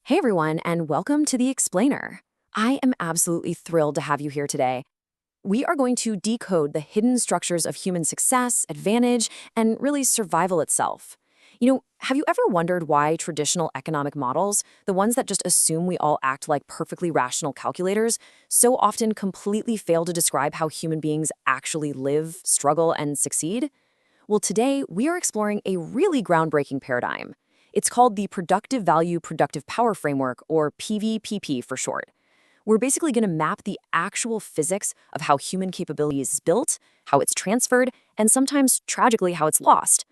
Hey everyone, and welcome to The Explainer. I am absolutely thrilled to have you here today. We are going to decode the hidden structures of human success, advantage, and really survival itself. Have you ever wondered why traditional economic models, the ones that just assume we all act like perfectly rational calculators, so often completely fail to describe how human beings actually live, struggle, and succeed? Well, today we are exploring a really groundbreaking paradigm. It's called the Productive Value Productive Power Framework, or PVPP for short. We're basically going to map the actual physics of how human capability is built, how it's transferred, and sometimes, tragically, how it's lost.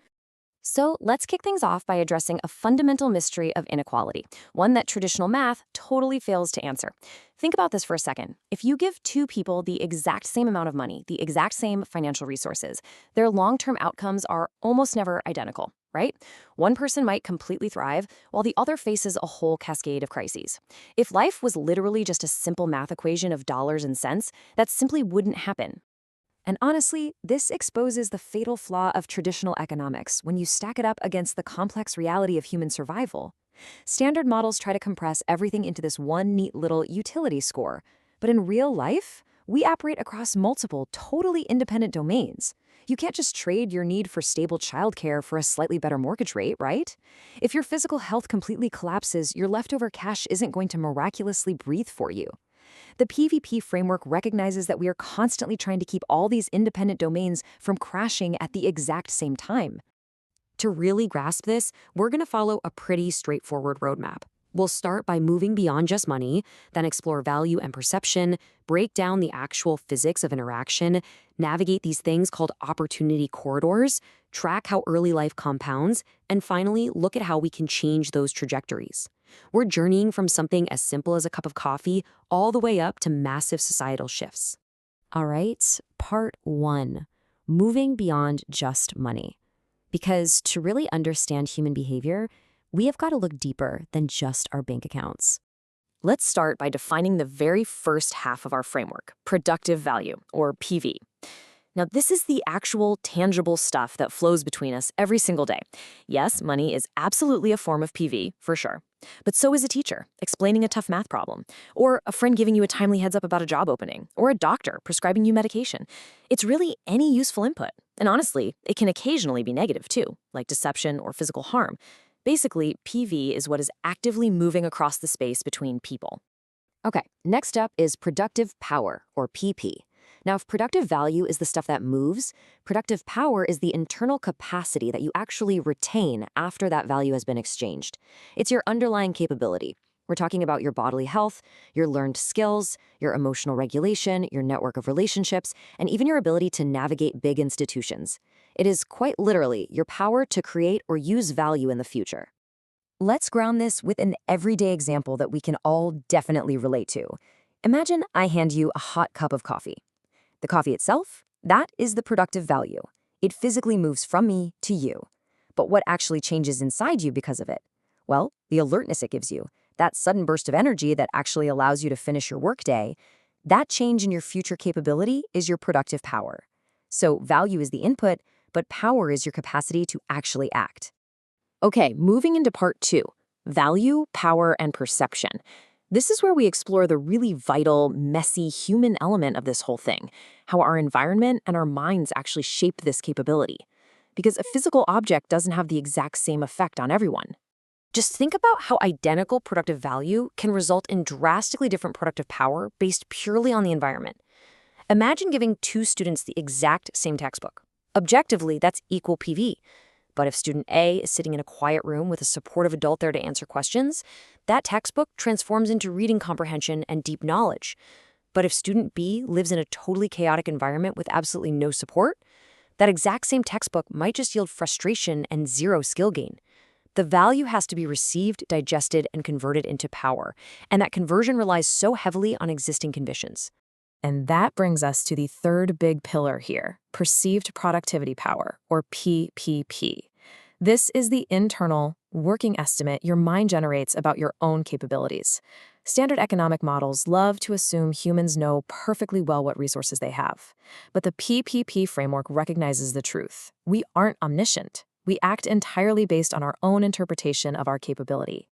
So let's kick things off by addressing a fundamental mystery of inequality, one that traditional math totally fails to answer. Think about this for a second. If you give two people the exact same amount of money, the exact same financial resources, their long-term outcomes are almost never identical, right? One person might completely thrive, while the other faces a whole cascade of crises. If life was literally just a simple math equation of dollars and cents, that simply wouldn't happen. And honestly, this exposes the fatal flaw of traditional economics when you stack it up against the complex reality of human survival. Standard models try to compress everything into this one neat little utility score, but in real life, we operate across multiple, totally independent domains. You can't just trade your need for stable childcare for a slightly better mortgage rate, right? If your physical health completely collapses, your leftover cash isn't going to miraculously breathe for you. The PVP framework recognizes that we are constantly trying to keep all these independent domains from crashing at the exact same time. To really grasp this, we're going to follow a pretty straightforward roadmap. We'll start by moving beyond just money, then explore value and perception, break down the actual physics of interaction, navigate these things called opportunity corridors, track how early life compounds, and finally, look at how we can change those trajectories. We're journeying from something as simple as a cup of coffee all the way up to massive societal shifts. All right, part one, moving beyond just money. Because to really understand human behavior, we have got to look deeper than just our bank accounts. Let's start by defining the very first half of our framework, productive value, or PV. Now, this is the actual tangible stuff that flows between us every single day. Yes, money is absolutely a form of PV, for sure. But so is a teacher explaining a tough math problem, or a friend giving you a timely heads up about a job opening, or a doctor prescribing you medication. It's really any useful input. And honestly, it can occasionally be negative too, like deception or physical harm. Basically, PV is what is actively moving across the space between people. Okay, next up is productive power, or PP. Now, if productive value is the stuff that moves, productive power is the internal capacity that you actually retain after that value has been exchanged. It's your underlying capability. We're talking about your bodily health, your learned skills, your emotional regulation, your network of relationships, and even your ability to navigate big institutions. It is quite literally your power to create or use value in the future. Let's ground this with an everyday example that we can all definitely relate to. Imagine I hand you a hot cup of coffee. The coffee itself, that is the productive value. It physically moves from me to you. But what actually changes inside you because of it? Well, the alertness it gives you, that sudden burst of energy that actually allows you to finish your workday, that change in your future capability is your productive power. So value is the input, but power is your capacity to actually act. Okay, moving into part two, value, power, and perception. This is where we explore the really vital, messy human element of this whole thing, how our environment and our minds actually shape this capability. Because a physical object doesn't have the exact same effect on everyone. Just think about how identical productive value can result in drastically different productive power based purely on the environment. Imagine giving two students the exact same textbook. Objectively, that's equal PV. But if student A is sitting in a quiet room with a supportive adult there to answer questions, that textbook transforms into reading comprehension and deep knowledge. But if student B lives in a totally chaotic environment with absolutely no support, that exact same textbook might just yield frustration and zero skill gain. The value has to be received, digested, and converted into power, and that conversion relies so heavily on existing conditions. And that brings us to the third big pillar here, perceived productivity power, or PPP. This is the internal, working estimate your mind generates about your own capabilities. Standard economic models love to assume humans know perfectly well what resources they have. But the PPP framework recognizes the truth. We aren't omniscient. We act entirely based on our own interpretation of our capability.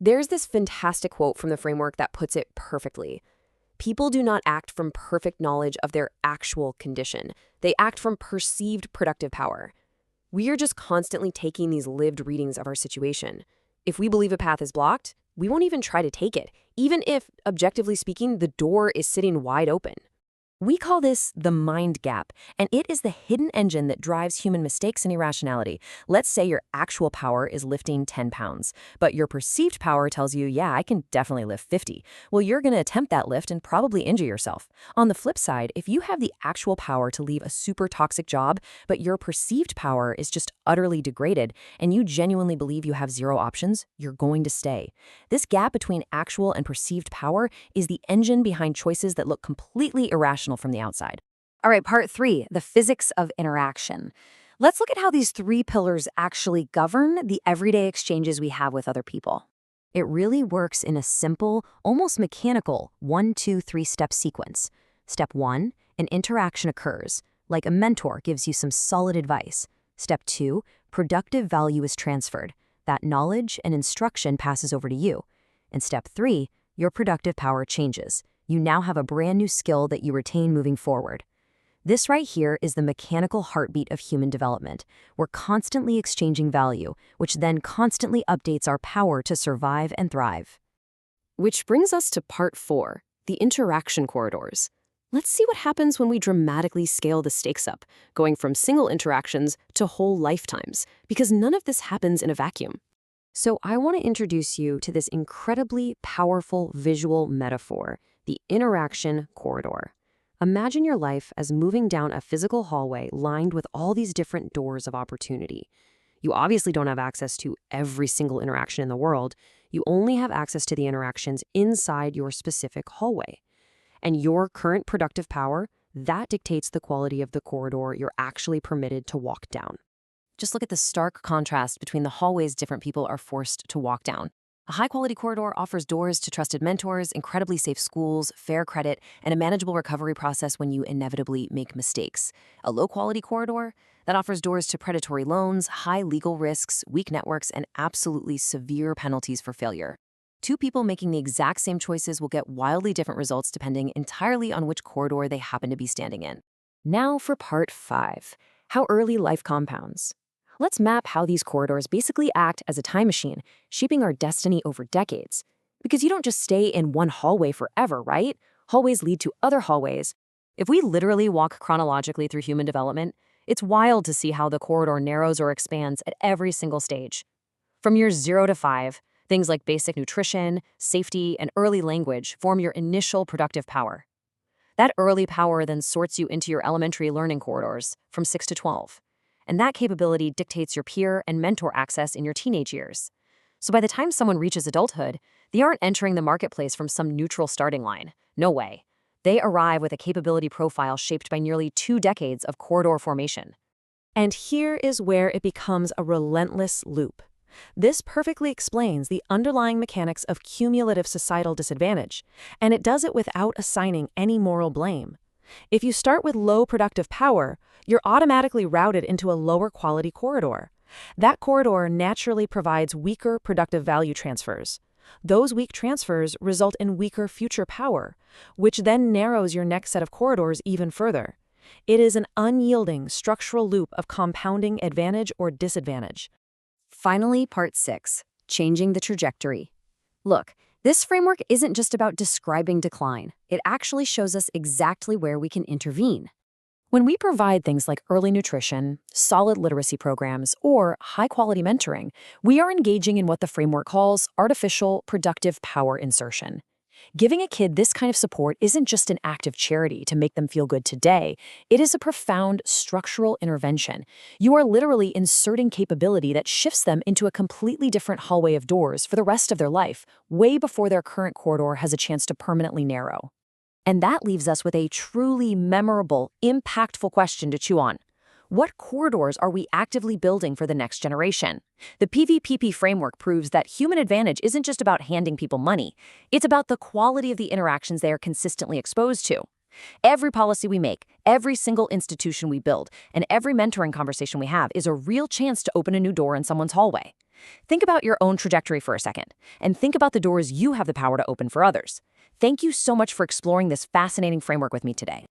There's this fantastic quote from the framework that puts it perfectly. People do not act from perfect knowledge of their actual condition. They act from perceived productive power. We are just constantly taking these lived readings of our situation. If we believe a path is blocked, we won't even try to take it, even if, objectively speaking, the door is sitting wide open. We call this the mind gap, and it is the hidden engine that drives human mistakes and irrationality. Let's say your actual power is lifting 10 pounds, but your perceived power tells you, yeah, I can definitely lift 50. Well, you're going to attempt that lift and probably injure yourself. On the flip side, if you have the actual power to leave a super toxic job, but your perceived power is just utterly degraded, and you genuinely believe you have zero options, you're going to stay. This gap between actual and perceived power is the engine behind choices that look completely irrational from the outside. All right, part 3, the physics of interaction. Let's look at how these 3 pillars actually govern the everyday exchanges we have with other people. It really works in a simple, almost mechanical 1, 2, 3-step sequence. Step 1, an interaction occurs, like a mentor gives you some solid advice. Step 2, productive value is transferred. That knowledge and instruction passes over to you. And step 3, your productive power changes. You now have a brand new skill that you retain moving forward. This right here is the mechanical heartbeat of human development. We're constantly exchanging value, which then constantly updates our power to survive and thrive. Which brings us to part 4, the interaction corridors. Let's see what happens when we dramatically scale the stakes up, going from single interactions to whole lifetimes, because none of this happens in a vacuum. So I want to introduce you to this incredibly powerful visual metaphor, the interaction corridor. Imagine your life as moving down a physical hallway lined with all these different doors of opportunity. You obviously don't have access to every single interaction in the world. You only have access to the interactions inside your specific hallway. And your current productive power, that dictates the quality of the corridor you're actually permitted to walk down. Just look at the stark contrast between the hallways different people are forced to walk down. A high-quality corridor offers doors to trusted mentors, incredibly safe schools, fair credit, and a manageable recovery process when you inevitably make mistakes. A low-quality corridor that offers doors to predatory loans, high legal risks, weak networks, and absolutely severe penalties for failure. Two people making the exact same choices will get wildly different results depending entirely on which corridor they happen to be standing in. Now for part 5, how early life compounds. Let's map how these corridors basically act as a time machine, shaping our destiny over decades. Because you don't just stay in one hallway forever, right? Hallways lead to other hallways. If we literally walk chronologically through human development, it's wild to see how the corridor narrows or expands at every single stage. From years 0 to 5, things like basic nutrition, safety, and early language form your initial productive power. That early power then sorts you into your elementary learning corridors from 6 to 12. And that capability dictates your peer and mentor access in your teenage years. So by the time someone reaches adulthood, they aren't entering the marketplace from some neutral starting line. No way. They arrive with a capability profile shaped by nearly 2 decades of corridor formation. And here is where it becomes a relentless loop. This perfectly explains the underlying mechanics of cumulative societal disadvantage, and it does it without assigning any moral blame. If you start with low productive power, you're automatically routed into a lower quality corridor. That corridor naturally provides weaker productive value transfers. Those weak transfers result in weaker future power, which then narrows your next set of corridors even further. It is an unyielding structural loop of compounding advantage or disadvantage. Finally, part 6, changing the trajectory. Look, this framework isn't just about describing decline. It actually shows us exactly where we can intervene. When we provide things like early nutrition, solid literacy programs, or high-quality mentoring, we are engaging in what the framework calls artificial productive power insertion. Giving a kid this kind of support isn't just an act of charity to make them feel good today. It is a profound structural intervention. You are literally inserting capability that shifts them into a completely different hallway of doors for the rest of their life, way before their current corridor has a chance to permanently narrow. And that leaves us with a truly memorable, impactful question to chew on. What corridors are we actively building for the next generation? The PVPP framework proves that human advantage isn't just about handing people money. It's about the quality of the interactions they are consistently exposed to. Every policy we make, every single institution we build, and every mentoring conversation we have is a real chance to open a new door in someone's hallway. Think about your own trajectory for a second, and think about the doors you have the power to open for others. Thank you so much for exploring this fascinating framework with me today.